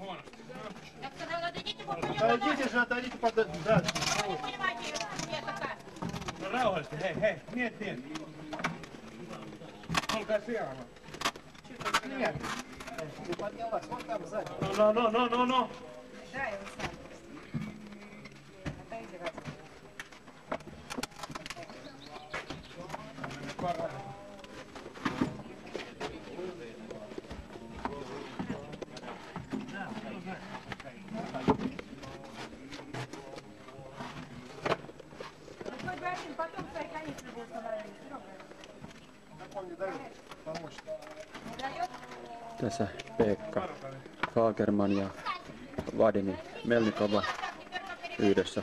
huonosti. Отойдите же, отойдите дальше. No rauhallisesti, hei, miet. Olkaa siellä. Нет. Не поднялась, вон там сзади. No. Да, я вот сам. Отойди, Вася. Потом свои канистры будут устанавливать. Так он не дает помочь. Tässä Pekka Fagerman ja Vadimi Melnikova yhdessä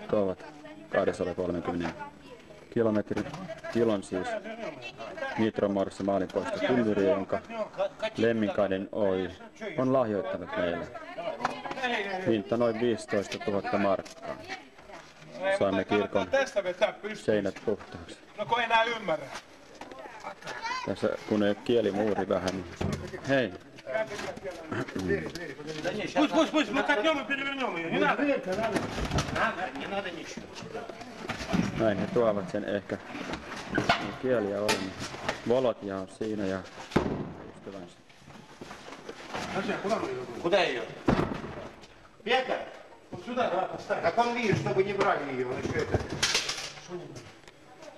tuovat 230 kilon siis Nitromorssa maalinpoista tynnyriä, jonka Lemminkainen Oy on lahjoittanut meille. Hinta noin 15 000 markkaa. Saimme kirkon seinät puhtaaksi. No kun enää ymmärrä. Tässä kun ei kielimuuri vähän, niin hei. Пусть, мы копнем и перевернем ее, не надо. Не надо ничего. Näin he tuovat sen ehkä. Kieliä on. Volotja on siinä ja ystävänsä. Куда ее? Петр, вот сюда, давай поставь. Так он видит, чтобы не брали ее, он еще это.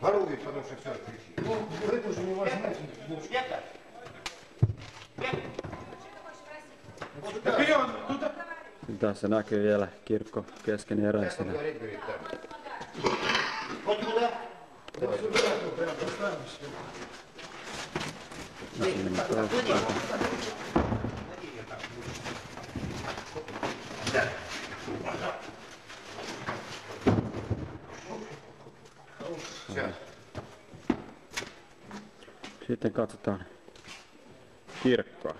Ворует, потому что все отключили. Ну, это уже не важно. Петр! Tässä näkyy vielä kirkko keskeneräisenä. Sitten katsotaan kirkkoa.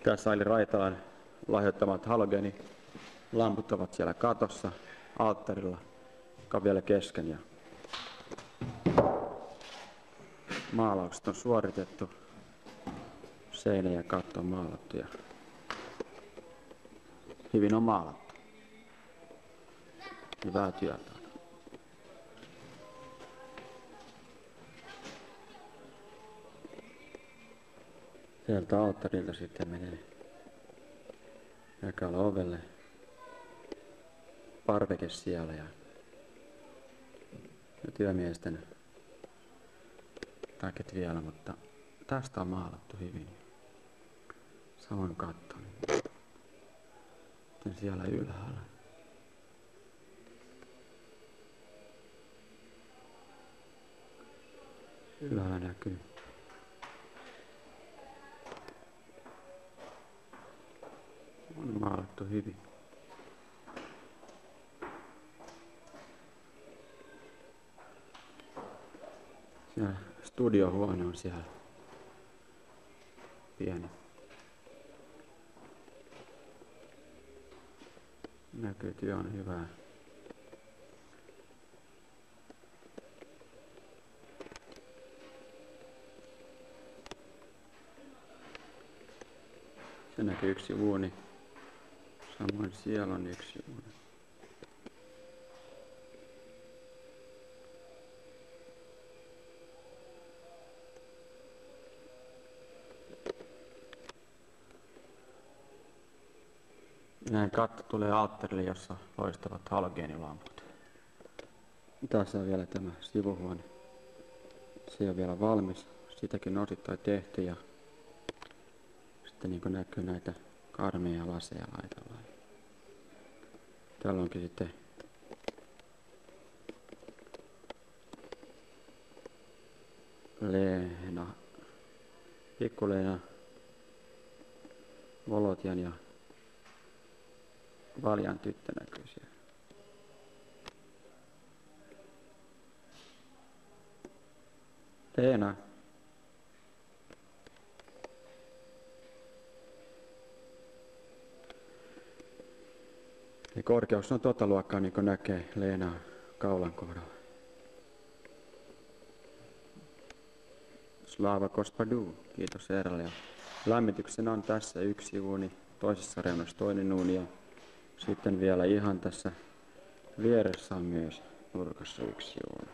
Tässä oli Raitalan lahjoittamat halogeenilamput ovat siellä katossa alttarilla, joka on vielä kesken. Ja maalaukset on suoritettu, seinä ja katto on maalattu ja hyvin on maalattu. Hyvää työtä. Sieltä alttarilta sitten menee jakalla ovelle. Parveke siellä ja työmiesten taket vielä, mutta tästä on maalattu hyvin. Samoin katto. Sitten siellä ylhäällä. Ylhäällä näkyy. On maalattu hyvin. Siellä studiohuone on siellä. Pieni. Näkyy, työ on hyvää. Se näkyy yksi uuni. Samoin siellä on yksi uuni. Näin katto tulee alttarille, jossa loistavat halogeenilamput. Tässä on vielä tämä sivuhuone. Se on vielä valmis. Sitäkin on osittain tehty ja sitten niin kuin näkyy näitä karmeja laseja laitellaan. Täällä onkin sitten Leena, Pikku-Leena, Volotjan ja Valjan tyttö näkyy siellä. Leena. Ja korkeus on tota luokkaa, niin kuin näkee Leena kaulan kohdalla. Slava Gospodu, kiitos Eeralle. Ja lämmityksenä on tässä yksi uuni, toisessa reunassa toinen uuni ja sitten vielä ihan tässä vieressä on myös nurkassa yksi uuni.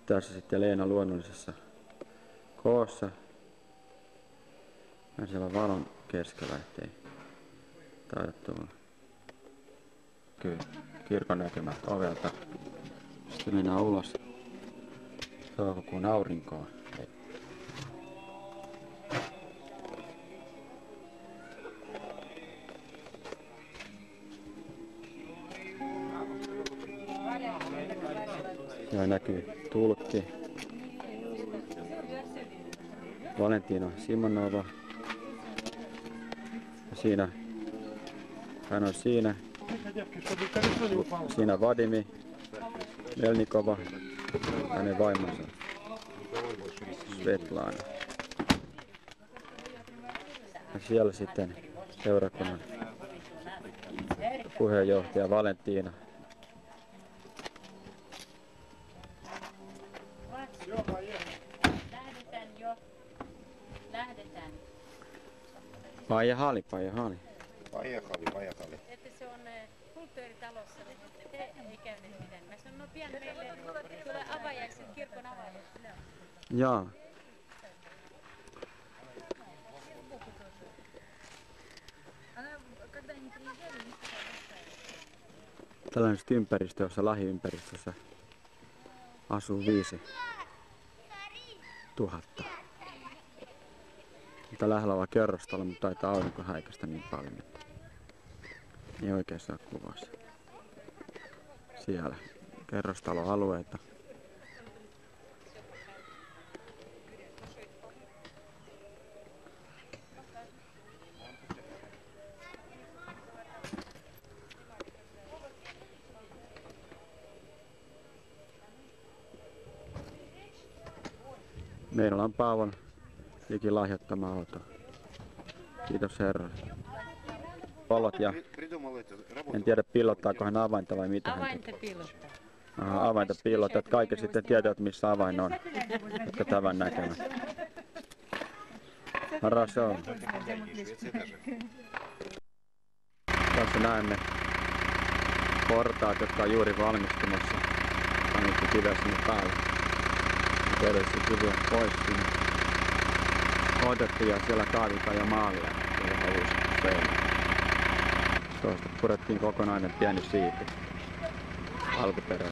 Tässä sitten Leena luonnollisessa koossa. Ja siellä valon keskellä, ettei taida tulla. Kyllä, kirkon näkemät ovelta. Sitten mennään ulos toukokuun aurinkoon. Siellä näkyy tulkki. Valentina Simonova. Ja siinä, hän on siinä. Siinä Vadimi Melnikova, hänen vaimonsa Svetlana. Ja siellä sitten seurakunnan puheenjohtaja Valentina. Lähdetään jo. Lähdetään. Paija-Hali. Поехали. Että se on kulttuuritalossa. Te ei käynyt mitään. Mä sanon, no pian meille tulee avajaiset, kirkon avajaiset. Jaa. Tällainen ympäristö, jossa lähiympäristössä asuu 5 000. Mutta lähellä on kerrostalo, mutta taitaa aurinko häikästä niin paljon, että ei oikein saa kuvassa. Siellä kerrostaloalueita. Meillä on Paavon liki lahjoittama auto. Kiitos Herralle. Valot ja en tiedä piilottaako hän avainta vai mitä hän Avainta tekee. piilottaa. Avainta piilottaa, että kaikki sitten tietävät missä avain on, jotka tämän näkevät. Хорошо. Tässä näemme portaat, jotka on juuri valmistumassa. Panittu kiveä sinne päälle. Edessä kiviä pois sinne. Otettiin ja siellä kaavitaan jo maalle. Ja vähän uusi seinä. Tuosta purettiin kokonainen pieni siipi. Alkuperä.